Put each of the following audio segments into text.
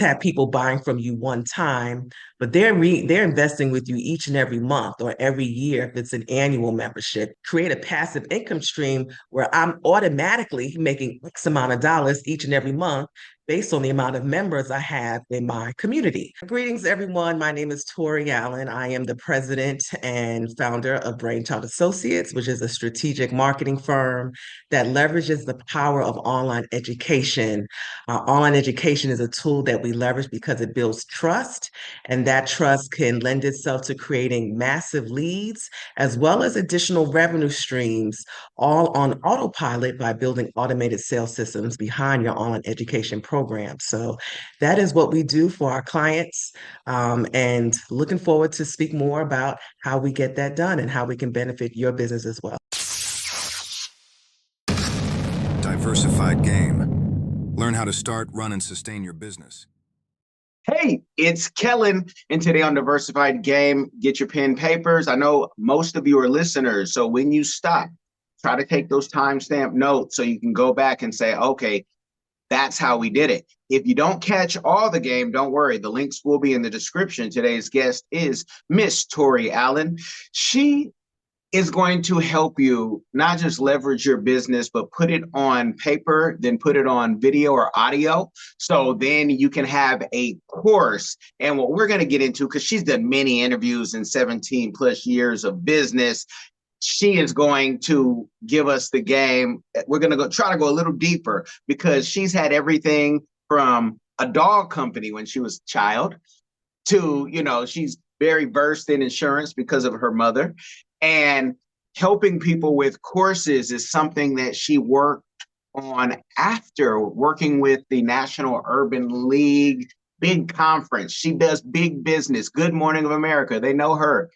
have people buying from you one time, but they're investing with you each and every month or every year if it's an annual membership. Create a passive income stream where I'm automatically making X amount of dollars each and every month based on the amount of members I have in my community. Greetings, everyone. My name is Tori Allen. I am the president and founder of Brainchild Associates, which is a strategic marketing firm that leverages the power of online education. Online education is a tool that we leverage because it builds trust, and that trust can lend itself to creating massive leads as well as additional revenue streams, all on autopilot by building automated sales systems behind your online education program. So that is what we do for our clients, and looking forward to speak more about how we get that done and how we can benefit your business as well. Diversified game. Learn how to start, run, and sustain your business. Hey, it's Kellen, and today on Diversified Game, get your pen papers. I know most of you are listeners, so when you stop, try to take those timestamp notes so you can go back and say, okay, that's how we did it. If you don't catch all the game, don't worry. The links will be in the description. Today's guest is Miss Tori Allen. She is going to help you not just leverage your business, but put it on paper, then put it on video or audio. So then you can have a course. And what we're going to get into, because she's done many interviews in 17 plus years of business, she is going to give us the game. We're going to try to go a little deeper because she's had everything from a dog company when she was a child to, she's very versed in insurance because of her mother. And helping people with courses is something that she worked on after working with the National Urban League big conference. She does big business. Good Morning of America. They know her.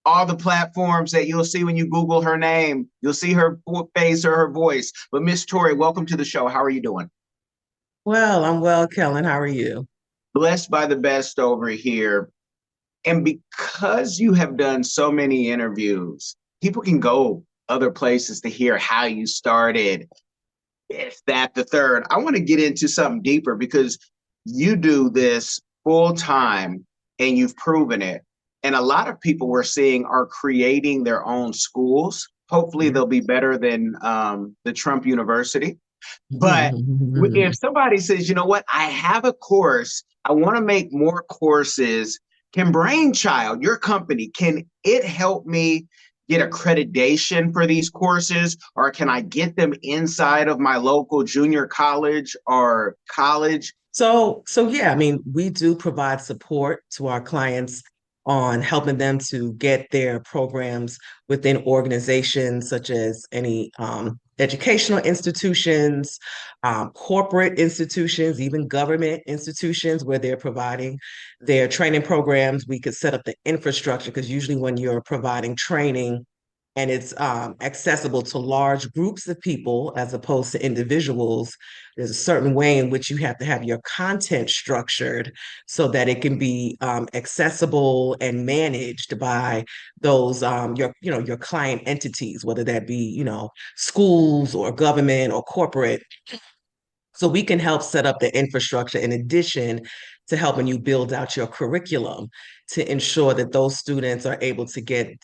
All the platforms that you'll see when you Google her name, you'll see her face or her voice. But Miss Tori, welcome to the show. How are you doing? Well, I'm well, Kellen. How are you? Blessed by the best over here. And because you have done so many interviews, people can go other places to hear how you started, this, that, the third. I want to get into something deeper because you do this full time and you've proven it. And a lot of people we're seeing are creating their own schools. Hopefully they'll be better than the Trump University. But if somebody says, you know what, I have a course, I want to make more courses. Can Brainchild, your company, can it help me get accreditation for these courses, or can I get them inside of my local junior college or college? So yeah, I mean, we do provide support to our clients on helping them to get their programs within organizations such as any educational institutions, corporate institutions, even government institutions where they're providing their training programs. We could set up the infrastructure because usually when you're providing training and it's accessible to large groups of people as opposed to individuals, there's a certain way in which you have to have your content structured so that it can be accessible and managed by those your client entities, whether that be schools or government or corporate. So we can help set up the infrastructure in addition to helping you build out your curriculum to ensure that those students are able to get,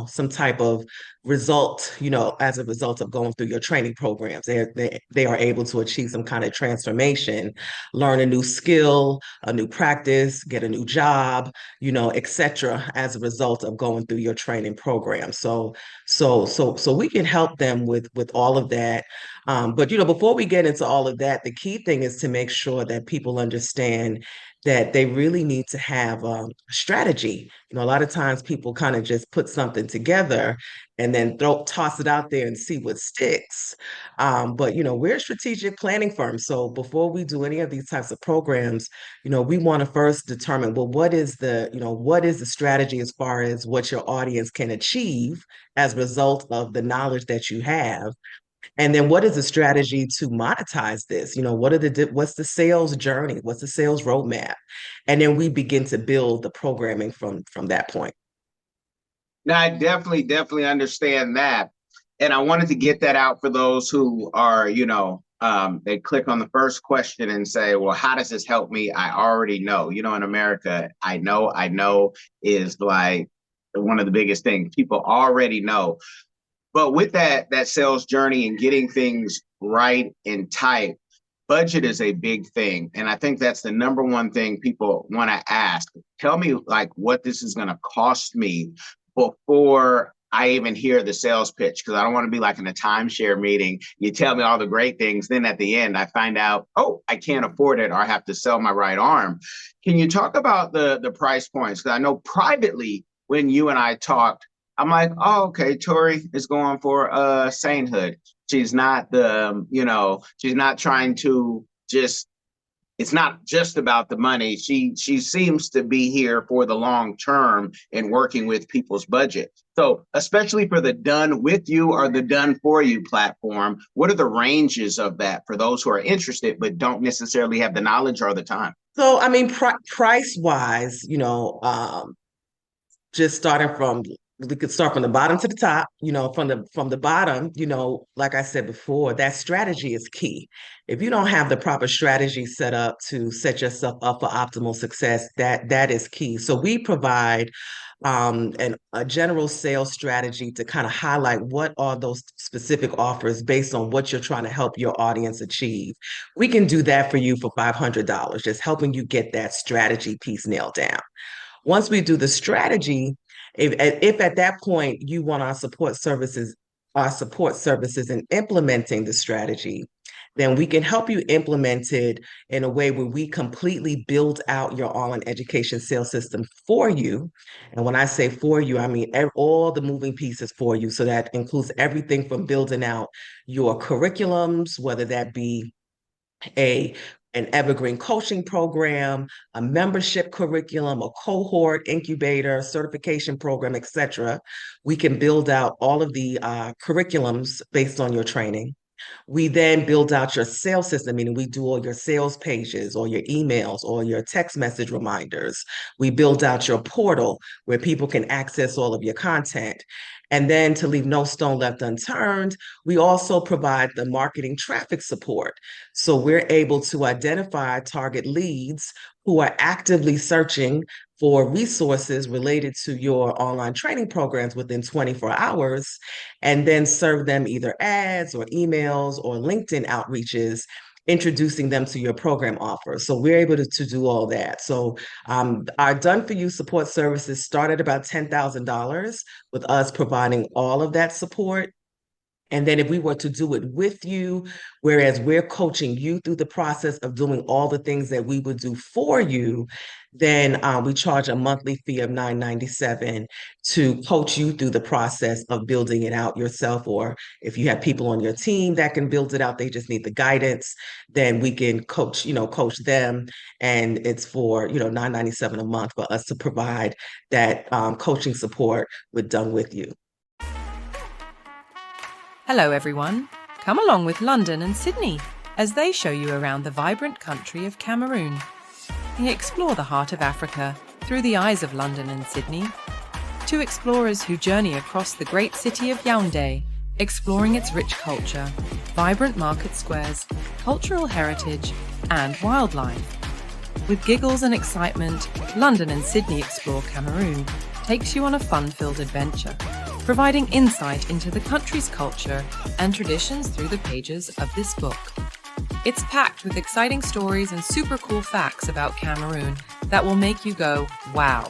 some type of result, as a result of going through your training programs. They are able to achieve some kind of transformation, learn a new skill, a new practice, get a new job, et cetera, as a result of going through your training program. So we can help them with all of that. But before we get into all of that, the key thing is to make sure that people understand that they really need to have a strategy. A lot of times people kind of just put something together and then toss it out there and see what sticks. But we're a strategic planning firm. So before we do any of these types of programs, we want to first determine, well, what is the strategy as far as what your audience can achieve as a result of the knowledge that you have. And then what is the strategy to monetize this? What's the sales journey? What's the sales roadmap? And then we begin to build the programming from that point. Now, I definitely understand that. And I wanted to get that out for those who are, they click on the first question and say, well, how does this help me? I already know. You know, in America, I know is like one of the biggest things. People already know. But with that sales journey and getting things right and tight, budget is a big thing. And I think that's the number one thing people want to ask. Tell me like what this is going to cost me before I even hear the sales pitch, because I don't want to be like in a timeshare meeting. You tell me all the great things. Then at the end, I find out, oh, I can't afford it, or I have to sell my right arm. Can you talk about the price points? Because I know privately when you and I talked, I'm like, oh, okay, Tori is going for sainthood. She's not she's not trying to just, it's not just about the money. She seems to be here for the long term and working with people's budget. So especially for the done with you or the done for you platform, what are the ranges of that for those who are interested but don't necessarily have the knowledge or the time? So, I mean, price wise, just starting from we could start from the bottom to the top, from the bottom, like I said before, that strategy is key. If you don't have the proper strategy set up to set yourself up for optimal success, that is key. So we provide a general sales strategy to kind of highlight what are those specific offers based on what you're trying to help your audience achieve. We can do that for you for $500, just helping you get that strategy piece nailed down. Once we do the strategy, if at that point you want our support services in implementing the strategy, then we can help you implement it in a way where we completely build out your online education sales system for you. And when I say for you, I mean all the moving pieces for you. So that includes everything from building out your curriculums, whether that be a an evergreen coaching program, a membership curriculum, a cohort incubator, certification program, etc. We can build out all of the curriculums based on your training. We then build out your sales system, meaning we do all your sales pages or your emails or your text message reminders. We build out your portal where people can access all of your content. And then to leave no stone left unturned, we also provide the marketing traffic support. So we're able to identify target leads who are actively searching for resources related to your online training programs within 24 hours, and then serve them either ads or emails or LinkedIn outreaches, introducing them to your program offer. So we're able to do all that. So our done for you support services start at about $10,000 with us providing all of that support. And then if we were to do it with you, whereas we're coaching you through the process of doing all the things that we would do for you, then we charge a monthly fee of $997 to coach you through the process of building it out yourself. Or if you have people on your team that can build it out, they just need the guidance, then we can coach them. And it's for, $997 a month for us to provide that coaching support with Done With You. Hello everyone, come along with London and Sydney as they show you around the vibrant country of Cameroon. Explore the heart of Africa through the eyes of London and Sydney. Two explorers who journey across the great city of Yaoundé, exploring its rich culture, vibrant market squares, cultural heritage and wildlife. With giggles and excitement, London and Sydney Explore Cameroon takes you on a fun-filled adventure, providing insight into the country's culture and traditions through the pages of this book. It's packed with exciting stories and super cool facts about Cameroon that will make you go, wow.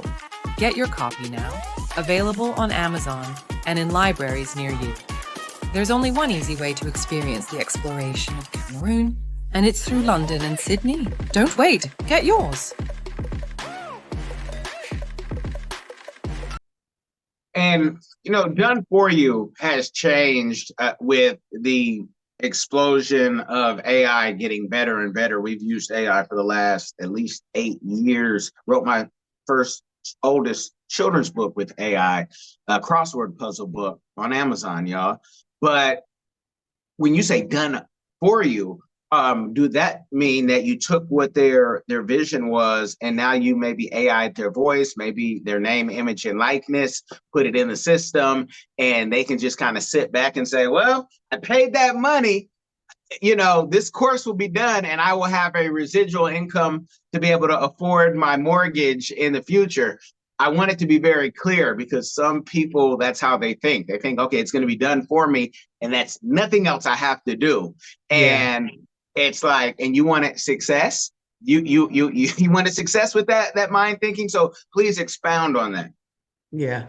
Get your copy now, available on Amazon and in libraries near you. There's only one easy way to experience the exploration of Cameroon, and it's through London and Sydney. Don't wait, get yours. And, Done For You has changed with the explosion of AI getting better and better. We've used AI for the last at least 8 years. Wrote my first oldest children's book with AI, a crossword puzzle book on Amazon, y'all. But when you say done for you, do that mean that you took what their vision was and now you maybe AI'd their voice, maybe their name, image, and likeness, put it in the system, and they can just kind of sit back and say, well, I paid that money. this course will be done and I will have a residual income to be able to afford my mortgage in the future. I want it to be very clear because some people, that's how they think. They think, okay, it's going to be done for me and that's nothing else I have to do. Yeah. And it's like, and you want it success? You want a success with that mind thinking? So please expound on that. Yeah.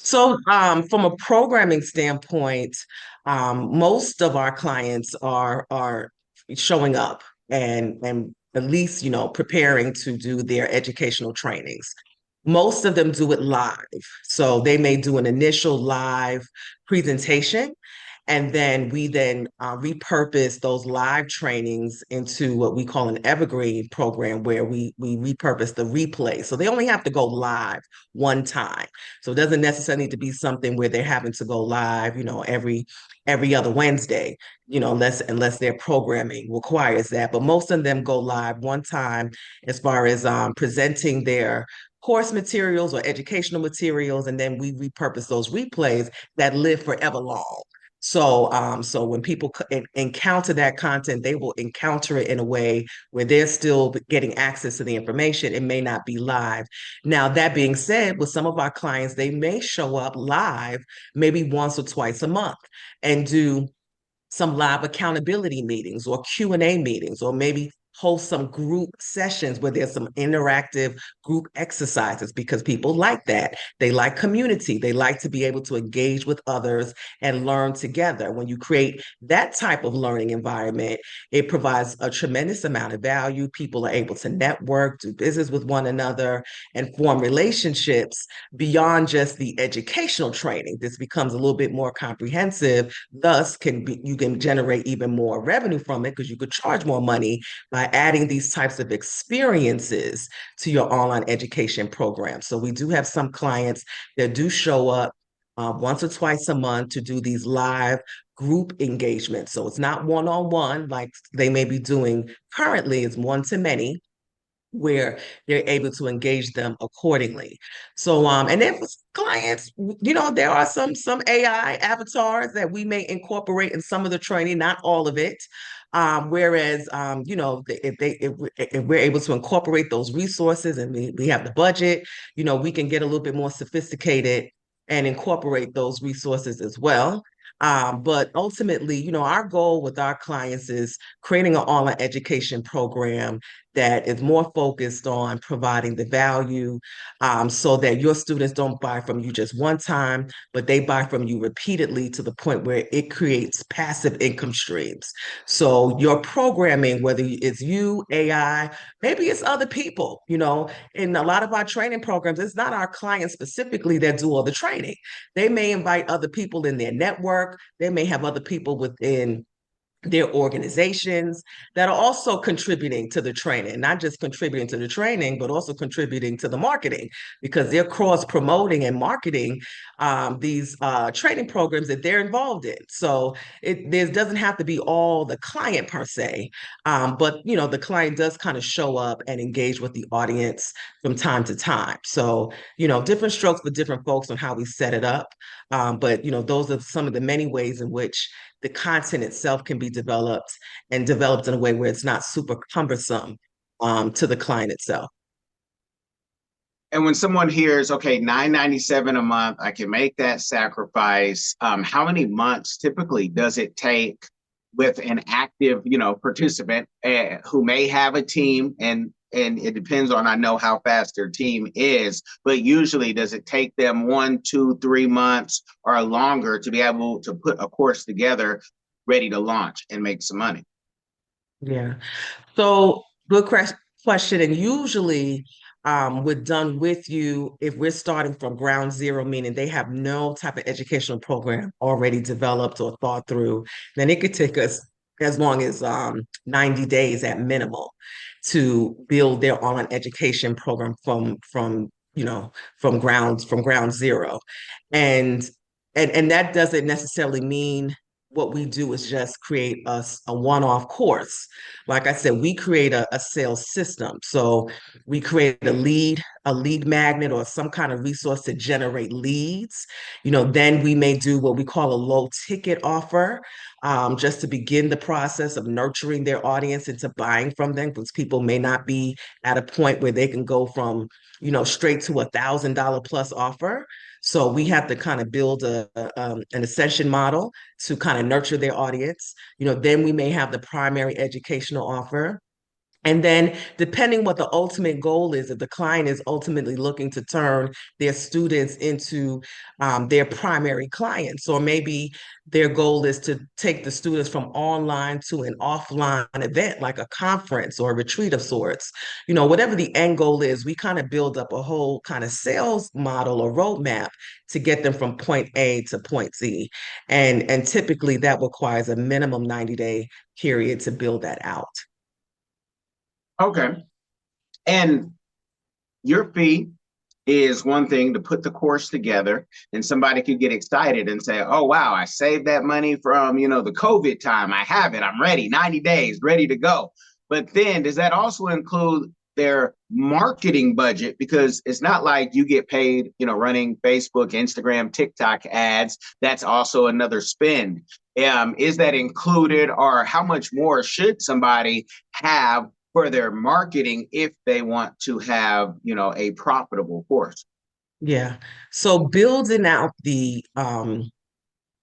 So, from a programming standpoint, most of our clients are showing up and at least, preparing to do their educational trainings. Most of them do it live. So they may do an initial live presentation, and then we then repurpose those live trainings into what we call an evergreen program where we repurpose the replay. So they only have to go live one time. So it doesn't necessarily need to be something where they're having to go live, every other Wednesday, unless their programming requires that. But most of them go live one time as far as presenting their course materials or educational materials, and then we repurpose those replays that live forever long. So when people encounter that content, they will encounter it in a way where they're still getting access to the information. It may not be live. Now, that being said, with some of our clients, they may show up live maybe once or twice a month and do some live accountability meetings or Q&A meetings, or maybe host some group sessions where there's some interactive group exercises because people like that. They like community. They like to be able to engage with others and learn together. When you create that type of learning environment, it provides a tremendous amount of value. People are able to network, do business with one another, and form relationships beyond just the educational training. This becomes a little bit more comprehensive. Thus, you can generate even more revenue from it because you could charge more money by adding these types of experiences to your online education program. So we do have some clients that do show up once or twice a month to do these live group engagements. So it's not one-on-one like they may be doing currently, it's one-to-many, where they're able to engage them accordingly. So and then for clients, there are some AI avatars that we may incorporate in some of the training, not all of it. Whereas if we're able to incorporate those resources and we have the budget, we can get a little bit more sophisticated and incorporate those resources as well. But ultimately, our goal with our clients is creating an online education program that is more focused on providing the value, so that your students don't buy from you just one time, but they buy from you repeatedly to the point where it creates passive income streams. So your programming, whether it's you, AI, maybe it's other people, in a lot of our training programs, it's not our clients specifically that do all the training. They may invite other people in their network. They may have other people within their organizations that are also contributing to the training, not just contributing to the training, but also contributing to the marketing because they're cross promoting and marketing these training programs that they're involved in. So there doesn't have to be all the client per se, but the client does kind of show up and engage with the audience from time to time. So different strokes for different folks on how we set it up. But those are some of the many ways in which the content itself can be developed in a way where it's not super cumbersome to the client itself. And when someone hears, okay, $9.97 a month, I can make that sacrifice. How many months typically does it take with an active, participant who may have a team, and it depends on, I know how fast their team is, but usually does it take them 1, 2, 3 months or longer to be able to put a course together ready to launch and make some money? Yeah. So good question. And usually we're done with you if we're starting from ground zero, meaning they have no type of educational program already developed or thought through, then it could take us as long as 90 days at minimal to build their online education program from ground zero. And and that doesn't necessarily mean what we do is just create a one-off course. Like I said, we create a sales system. So we create a lead magnet or some kind of resource to generate leads. Then we may do what we call a low ticket offer, just to begin the process of nurturing their audience into buying from them, because people may not be at a point where they can go from, straight to $1,000 plus offer. So we have to kind of build an ascension model to kind of nurture their audience. Then we may have the primary educational offer. And then, depending what the ultimate goal is, if the client is ultimately looking to turn their students into their primary clients, or maybe their goal is to take the students from online to an offline event, like a conference or a retreat of sorts, whatever the end goal is, we kind of build up a whole kind of sales model or roadmap to get them from point A to point Z. And typically that requires a minimum 90-day period to build that out. Okay. And your fee is one thing to put the course together, and somebody could get excited and say, oh, wow, I saved that money from, the COVID time. I have it. I'm ready. 90 days, ready to go. But then does that also include their marketing budget? Because it's not like you get paid, running Facebook, Instagram, TikTok ads. That's also another spend. Is that included, or how much more should somebody have for their marketing if they want to have, a profitable course? Yeah. So building out the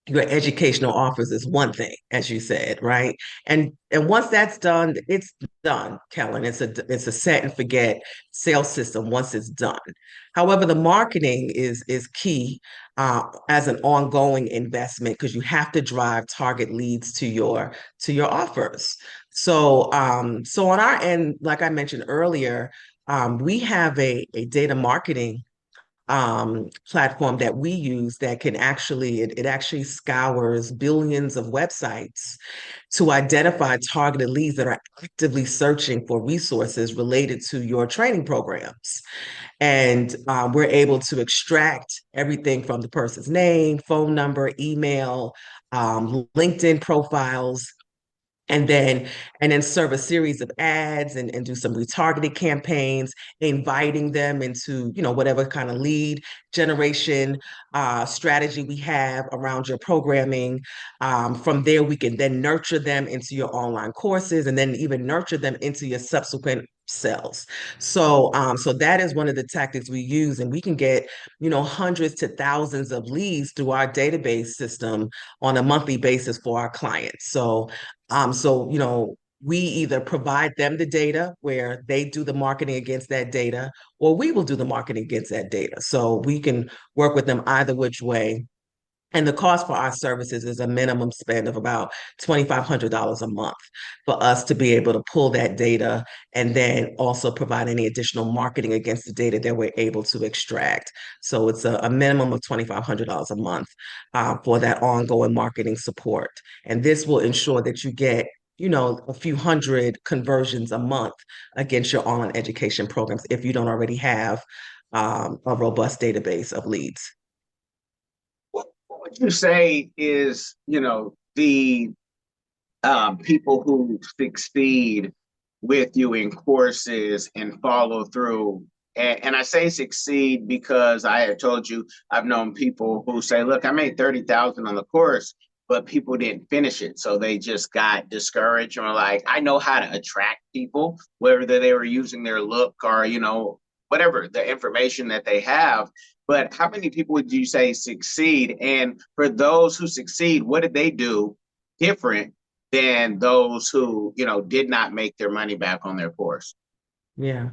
your educational offers is one thing, as you said, right? And once that's done, it's done, Kellen. It's a set and forget sales system once it's done. However, the marketing is key as an ongoing investment, because you have to drive target leads to your offers. So on our end, like I mentioned earlier, we have a data marketing platform that we use that can it actually scours billions of websites to identify targeted leads that are actively searching for resources related to your training programs. And we're able to extract everything from the person's name, phone number, email, LinkedIn profiles, and then serve a series of ads and do some retargeted campaigns, inviting them into, whatever kind of lead generation strategy we have around your programming. From there, we can then nurture them into your online courses, and then even nurture them into your subsequent sales. So that is one of the tactics we use, and we can get, hundreds to thousands of leads through our database system on a monthly basis for our clients. So we either provide them the data where they do the marketing against that data, or we will do the marketing against that data. So we can work with them either which way. And the cost for our services is a minimum spend of about $2,500 a month for us to be able to pull that data and then also provide any additional marketing against the data that we're able to extract. So it's a minimum of $2,500 a month for that ongoing marketing support. And this will ensure that you get, a few hundred conversions a month against your online education programs if you don't already have a robust database of leads. What would you say is, the people who succeed with you in courses and follow through? And I say succeed because I have told you I've known people who say, look, I made 30,000 on the course, but people didn't finish it. So they just got discouraged, or like, I know how to attract people, whether they were using their look or, whatever the information that they have. But how many people would you say succeed? And for those who succeed, what did they do different than those who, did not make their money back on their course? Yeah.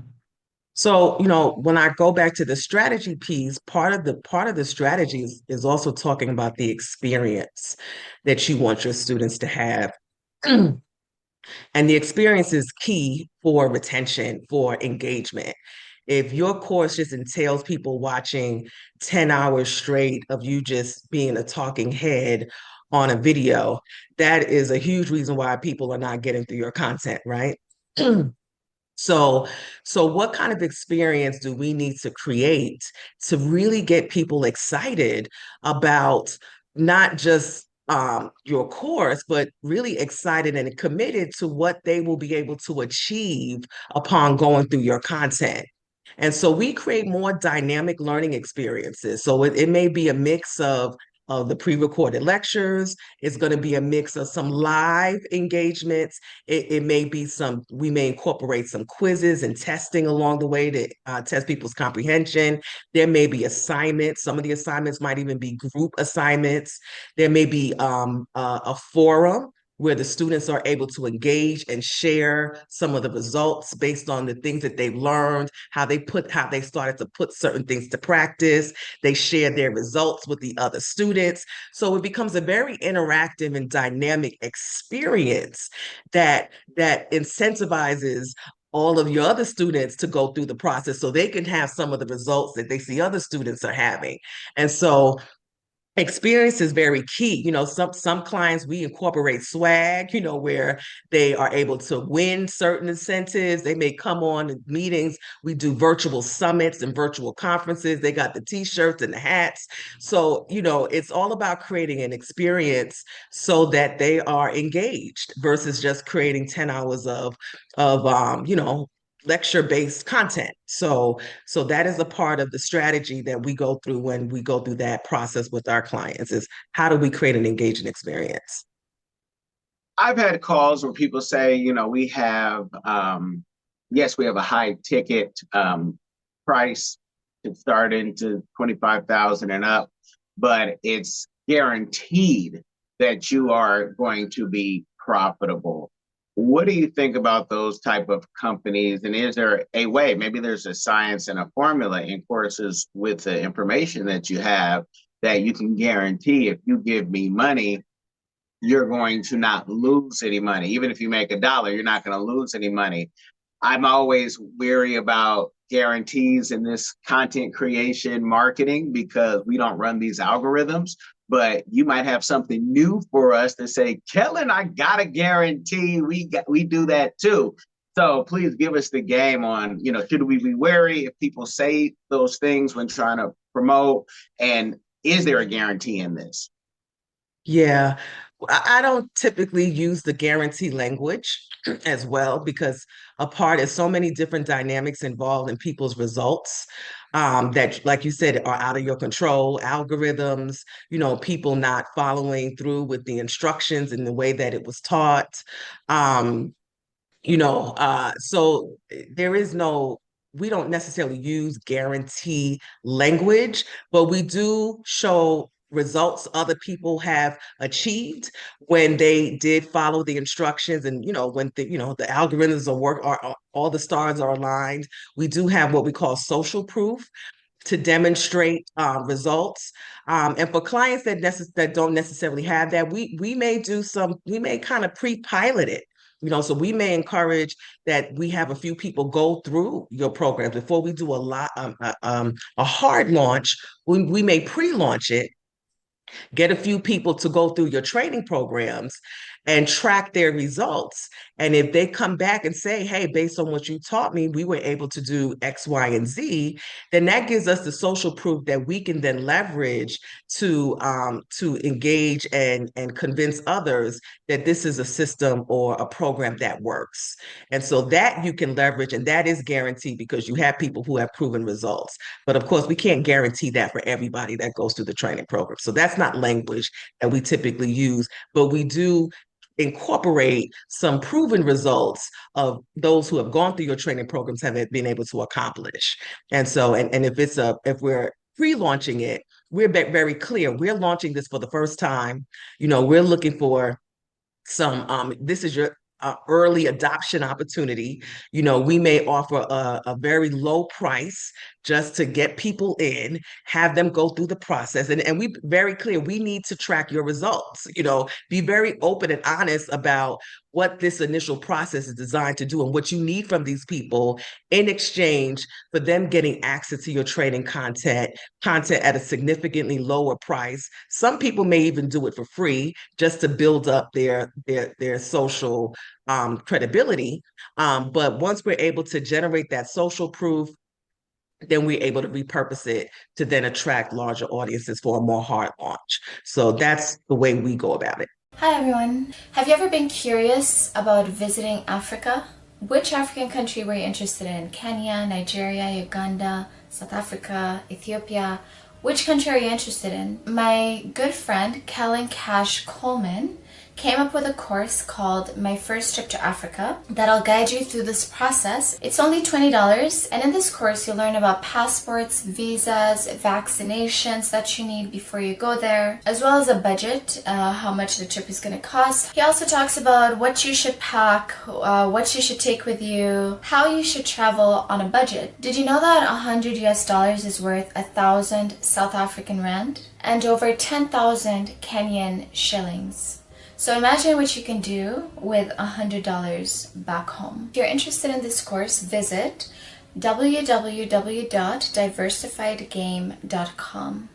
So, when I go back to the strategy piece, part of the strategy is also talking about the experience that you want your students to have. And the experience is key for retention, for engagement. If your course just entails people watching 10 hours straight of you just being a talking head on a video, that is a huge reason why people are not getting through your content, right? So, so what kind of experience do we need to create to really get people excited about not just your course, but really excited and committed to what they will be able to achieve upon going through your content. And so we create more dynamic learning experiences. So it may be a mix of the pre-recorded lectures. It's going to be a mix of some live engagements. It may be we may incorporate some quizzes and testing along the way to test people's comprehension. There may be assignments. Some of the assignments might even be group assignments. There may be a forum where the students are able to engage and share some of the results based on the things that they've learned, how they started to put certain things to practice. They share their results with the other students. So it becomes a very interactive and dynamic experience that incentivizes all of your other students to go through the process so they can have some of the results that they see other students are having. And so experience is very key. Some clients, we incorporate swag, where they are able to win certain incentives. They may come on meetings. We do virtual summits and virtual conferences. They got the t-shirts and the hats. So, it's all about creating an experience so that they are engaged versus just creating 10 hours of lecture-based content. So that is a part of the strategy that we go through when we go through that process with our clients is how do we create an engaging experience? I've had calls where people say, we have, yes, we have a high ticket price to start into 25,000 and up, but it's guaranteed that you are going to be profitable. What do you think about those type of companies? And is there a way, maybe there's a science and a formula in courses with the information that you have that you can guarantee if you give me money, you're going to not lose any money. Even if you make $1, you're not going to lose any money. I'm always weary about guarantees in this content creation marketing because we don't run these algorithms, but you might have something new for us to say, Kellen, I got a guarantee. We do that too. So please give us the game on, should we be wary if people say those things when trying to promote? And is there a guarantee in this? Yeah, I don't typically use the guarantee language as well because a part is so many different dynamics involved in people's results that, like you said, are out of your control. Algorithms, people not following through with the instructions in the way that it was taught. Um, so there is no, we don't necessarily use guarantee language, but we do show results other people have achieved when they did follow the instructions and when the algorithms are all the stars are aligned. We do have what we call social proof to demonstrate results. And for clients that don't necessarily have that, we may kind of pre-pilot it. So we may encourage that we have a few people go through your programs before we do a hard launch. We may pre-launch it, get a few people to go through your training programs and track their results. And if they come back and say, hey, based on what you taught me, we were able to do X, Y, and Z, then that gives us the social proof that we can then leverage to engage and convince others that this is a system or a program that works. And so that you can leverage, and that is guaranteed because you have people who have proven results. But of course, we can't guarantee that for everybody that goes through the training program. So that's not language that we typically use, but we do incorporate some proven results of those who have gone through your training programs have been able to accomplish. And so, and if we're pre-launching it, we're very clear. We're launching this for the first time. We're looking for this is your early adoption opportunity. We may offer a very low price just to get people in, have them go through the process. And we very clear, we need to track your results, be very open and honest about what this initial process is designed to do and what you need from these people in exchange for them getting access to your training content at a significantly lower price. Some people may even do it for free just to build up their social credibility. But once we're able to generate that social proof, then we're able to repurpose it to then attract larger audiences for a more hard launch. So that's the way we go about it. Hi everyone. Have you ever been curious about visiting Africa? Which African country were you interested in? Kenya, Nigeria, Uganda, South Africa, Ethiopia? Which country are you interested in? My good friend, Kellen Cash Coleman, came up with a course called My First Trip to Africa that'll guide you through this process. It's only $20, and in this course you'll learn about passports, visas, vaccinations that you need before you go there, as well as a budget, how much the trip is going to cost. He also talks about what you should pack, what you should take with you, how you should travel on a budget. Did you know that $100 is worth 1,000 South African rand and over 10,000 Kenyan shillings? So imagine what you can do with $100 back home. If you're interested in this course, visit www.diversifiedgame.com.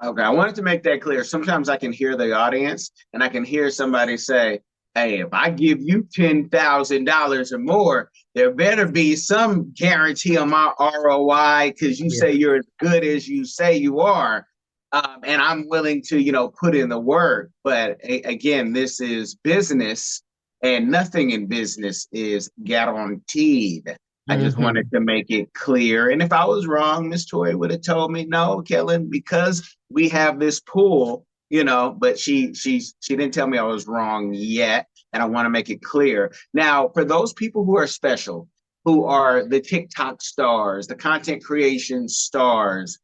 Okay, I wanted to make that clear. Sometimes I can hear the audience and I can hear somebody say, hey, if I give you $10,000 or more, there better be some guarantee on my ROI because you say you're as good as you say you are. And I'm willing to, put in the work. But again, this is business and nothing in business is guaranteed. I just wanted to make it clear. And if I was wrong, Miss Tori would have told me, no, Kellen, because we have this pool, but she didn't tell me I was wrong yet. And I want to make it clear. Now, for those people who are special, who are the TikTok stars, the content creation stars,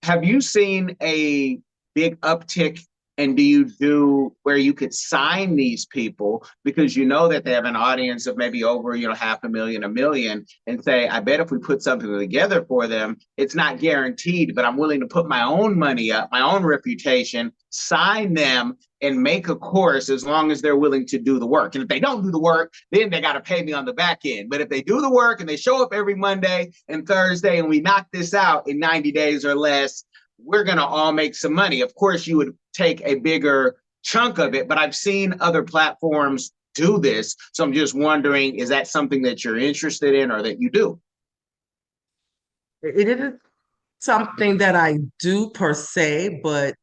have you seen a big uptick, and do you do where you could sign these people because you know that they have an audience of maybe over, 500,000, 1 million, and say, I bet if we put something together for them, it's not guaranteed, but I'm willing to put my own money up, my own reputation, sign them and make a course as long as they're willing to do the work. And if they don't do the work, then they got to pay me on the back end. But if they do the work and they show up every Monday and Thursday and we knock this out in 90 days or less, we're going to all make some money. Of course, you would take a bigger chunk of it, but I've seen other platforms do this. So I'm just wondering, is that something that you're interested in or that you do? It isn't something that I do per se, but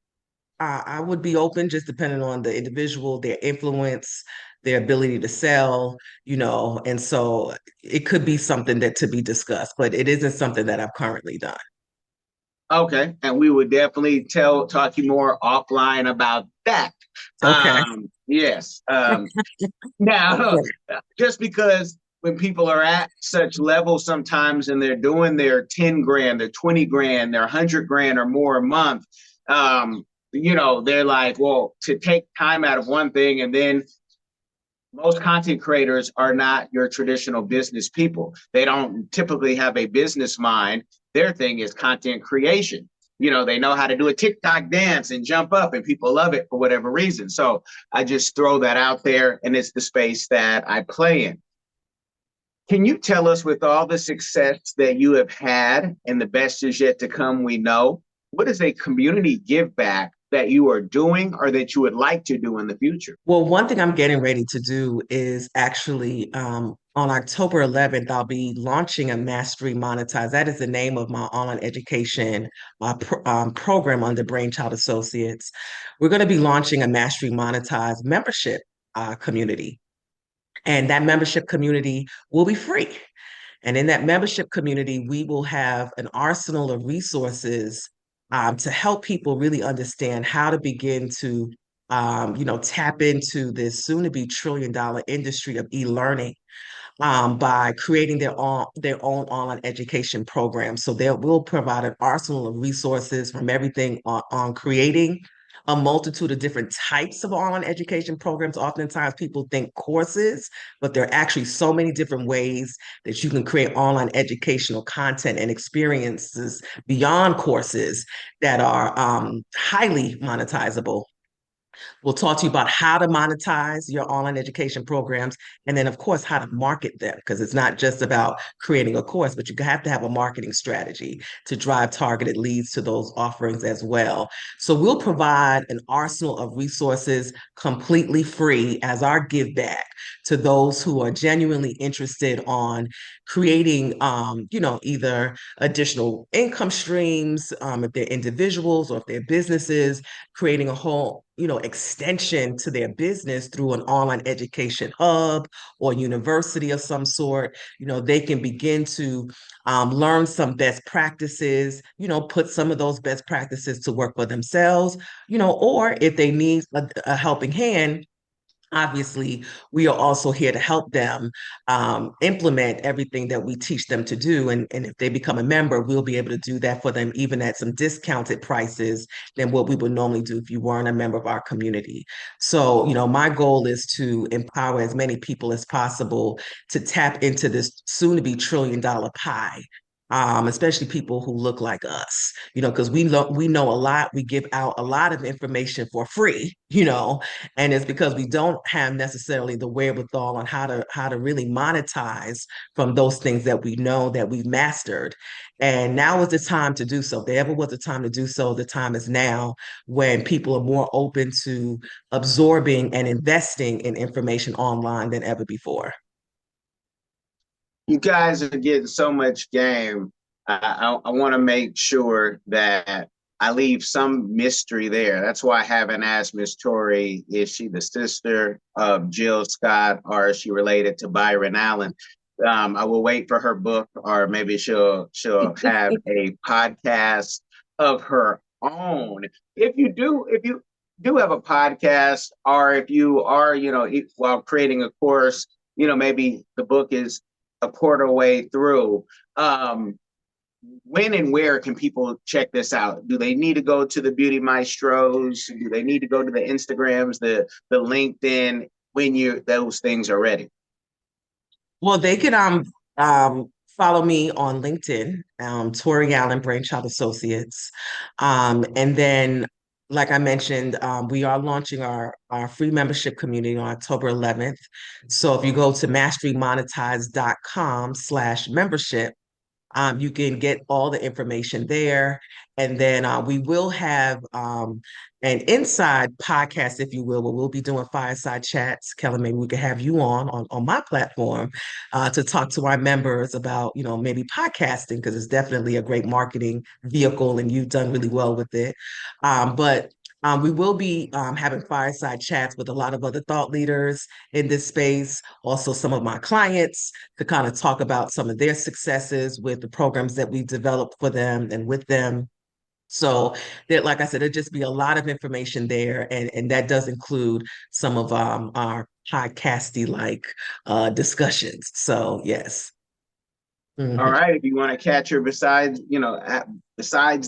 I would be open just depending on the individual, their influence, their ability to sell, and so it could be something that to be discussed, but it isn't something that I've currently done. Okay, and we would definitely talk you more offline about that. Okay. Yes. Now, just because when people are at such levels sometimes and they're doing their 10 grand, their 20 grand, their 100 grand or more a month, they're like, well, to take time out of one thing, and then most content creators are not your traditional business people. They don't typically have a business mind. Their thing is content creation. They know how to do a TikTok dance and jump up, and people love it for whatever reason. So I just throw that out there, and it's the space that I play in. Can you tell us, with all the success that you have had and the best is yet to come, we know, what is a community give back that you are doing or that you would like to do in the future? Well, one thing I'm getting ready to do is actually on October 11th, I'll be launching a Mastery Monetize. That is the name of my online education program under Brainchild Associates. We're going to be launching a Mastery Monetize membership community. And that membership community will be free. And in that membership community, we will have an arsenal of resources to help people really understand how to begin to, tap into this soon-to-be trillion-dollar industry of e-learning by creating their own online education program. So they will provide an arsenal of resources from everything on creating a multitude of different types of online education programs. Oftentimes people think courses, but there are actually so many different ways that you can create online educational content and experiences beyond courses that are highly monetizable. We'll talk to you about how to monetize your online education programs, and then, of course, how to market them, because it's not just about creating a course, but you have to have a marketing strategy to drive targeted leads to those offerings as well. So we'll provide an arsenal of resources completely free as our give back to those who are genuinely interested on creating, either additional income streams, if they're individuals or if they're businesses, creating a whole, extension to their business through an online education hub or university of some sort. They can begin to learn some best practices, put some of those best practices to work for themselves, or if they need a helping hand. Obviously, we are also here to help them implement everything that we teach them to do. And if they become a member, we'll be able to do that for them, even at some discounted prices than what we would normally do if you weren't a member of our community. So, my goal is to empower as many people as possible to tap into this soon to be $1 trillion pie. Especially people who look like us, because we know a lot. We give out a lot of information for free, and it's because we don't have necessarily the wherewithal on how to really monetize from those things that we know that we've mastered. And now is the time to do so. If there ever was a time to do so, the time is now, when people are more open to absorbing and investing in information online than ever before. You guys are getting so much game. I want to make sure that I leave some mystery there. That's why I haven't asked Miss Tori, is she the sister of Jill Scott, or is she related to Byron Allen? I will wait for her book, or maybe she'll have a podcast of her own. If you do have a podcast, or if you are, while creating a course, maybe the book is a quarter way through. When and where can people check this out? Do they need to go to the Beauty Maestros? Do they need to go to the Instagrams, the LinkedIn, when those things are ready? Well, they can follow me on LinkedIn, Tori Allen, Brainchild Associates. And then, like I mentioned, we are launching our free membership community on October 11th. So if you go to masterymonetize.com/membership, you can get all the information there. And then we will have an inside podcast, if you will, where we'll be doing fireside chats. Kelly, maybe we could have you on my platform to talk to our members about, maybe podcasting, because it's definitely a great marketing vehicle and you've done really well with it. But we will be having fireside chats with a lot of other thought leaders in this space, also some of my clients, to kind of talk about some of their successes with the programs that we developed for them and with them. So that, like I said, there'll just be a lot of information there, and that does include some of our podcasty like discussions. So yes. All Mhm. right. If you want to catch her besides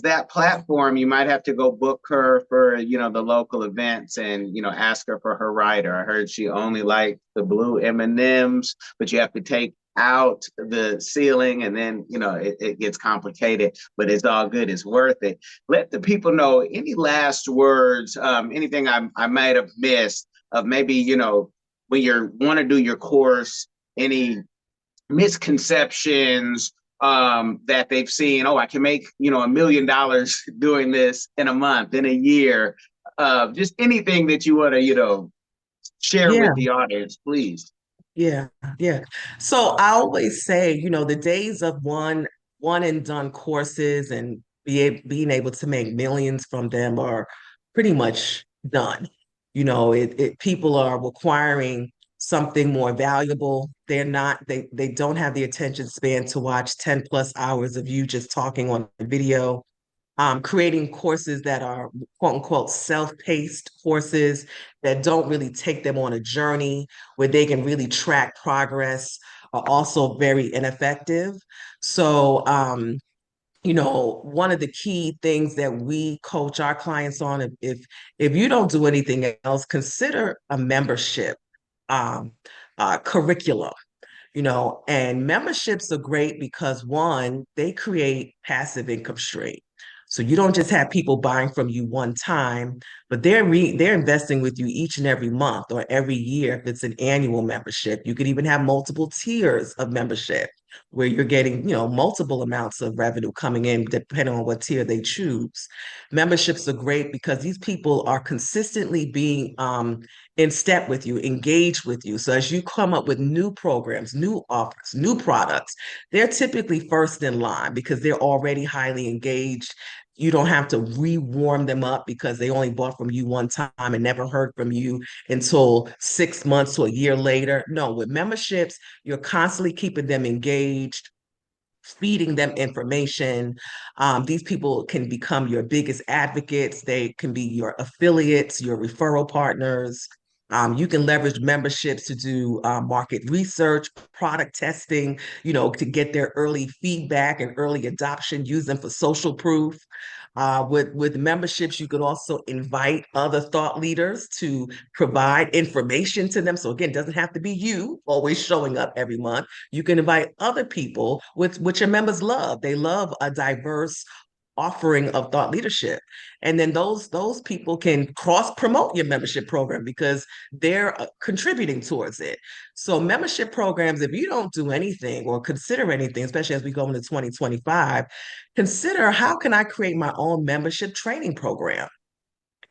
that platform, you might have to go book her for, the local events, and, ask her for her rider. I heard she only liked the blue M&Ms, but you have to take out the ceiling, and then, it gets complicated, but it's all good. It's worth it. Let the people know, any last words, anything I might have missed of, maybe, when you want to do your course, any misconceptions that they've seen. Oh, I can make $1 million doing this in a month, in a year. Just anything that you want to share Yeah. with the audience, please. Yeah, yeah. So I always say, the days of one and done courses and being able to make millions from them are pretty much done. People are requiring something more valuable. They don't have the attention span to watch 10 plus hours of you just talking on a video. Creating courses that are quote unquote self-paced courses that don't really take them on a journey where they can really track progress are also very ineffective. So, one of the key things that we coach our clients on, if you don't do anything else, consider a membership curriculum. And memberships are great because, one, they create passive income stream. So you don't just have people buying from you one time, but they're investing with you each and every month or every year if it's an annual membership. You could even have multiple tiers of membership. where you're getting, multiple amounts of revenue coming in depending on what tier they choose. Memberships are great because these people are consistently being in step with you, engaged with you. So as you come up with new programs, new offers, new products, they're typically first in line because they're already highly engaged. You don't have to re-warm them up because they only bought from you one time and never heard from you until 6 months to a year later. No, with memberships, you're constantly keeping them engaged, feeding them information. These people can become your biggest advocates. They can be your affiliates, your referral partners. You can leverage memberships to do market research, product testing, to get their early feedback and early adoption, use them for social proof. With memberships, you can also invite other thought leaders to provide information to them. So again, it doesn't have to be you always showing up every month. You can invite other people with which your members love. They love a diverse offering of thought leadership. And then those people can cross promote your membership program because they're contributing towards it. So membership programs, if you don't do anything or consider anything, especially as we go into 2025, consider how can I create my own membership training program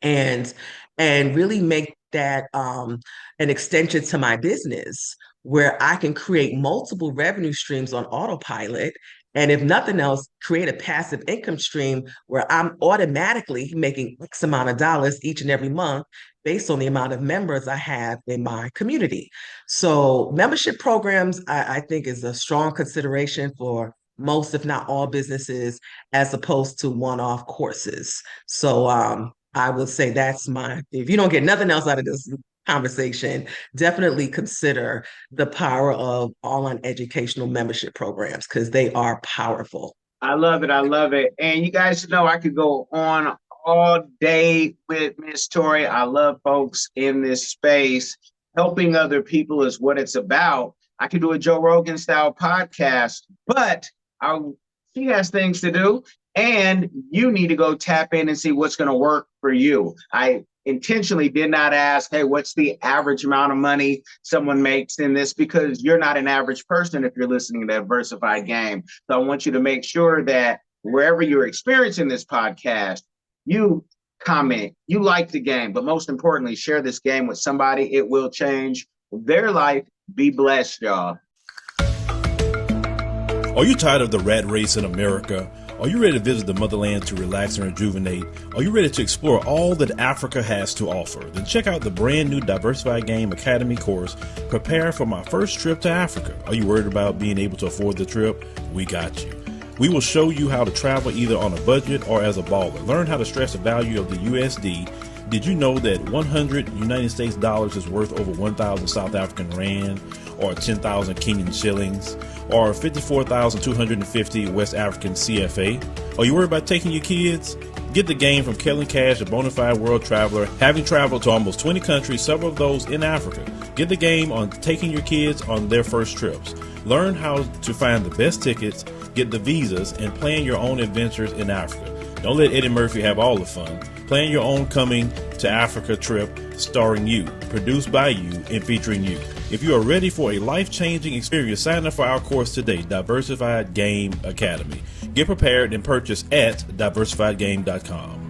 and really make that an extension to my business where I can create multiple revenue streams on autopilot. And if nothing else, create a passive income stream where I'm automatically making X amount of dollars each and every month based on the amount of members I have in my community. So membership programs, I think is a strong consideration for most, if not all businesses, as opposed to one-off courses. So I would say if you don't get nothing else out of this conversation, definitely consider the power of online educational membership programs because they are powerful. I love it. I love it. And you guys know I could go on all day with Miss Tori. I love folks in this space. Helping other people is what it's about. I could do a Joe Rogan style podcast, but she has things to do. And you need to go tap in and see what's going to work for you. I intentionally did not ask, hey, what's the average amount of money someone makes in this? Because you're not an average person if you're listening to Diversified Game. So I want you to make sure that wherever you're experiencing this podcast, you comment, you like the game, but most importantly, share this game with somebody. It will change their life. Be blessed, y'all. Are you tired of the rat race in America? Are you ready to visit the motherland to relax and rejuvenate? Are you ready to explore all that Africa has to offer? Then check out the brand new Diversified Game Academy course, Prepare for My First Trip to Africa. Are you worried about being able to afford the trip? We got you. We will show you how to travel either on a budget or as a baller. Learn how to stretch the value of the USD. Did you know that 100 United States dollars is worth over 1,000 South African rand or 10,000 Kenyan shillings or 54,250 West African CFA? Are you worried about taking your kids? Get the game from Kellen Cash, a bona fide world traveler, having traveled to almost 20 countries, several of those in Africa. Get the game on taking your kids on their first trips. Learn how to find the best tickets, get the visas, and plan your own adventures in Africa. Don't let Eddie Murphy have all the fun. Plan your own coming to Africa trip starring you, produced by you, and featuring you. If you are ready for a life-changing experience, sign up for our course today, Diversified Game Academy. Get prepared and purchase at diversifiedgame.com.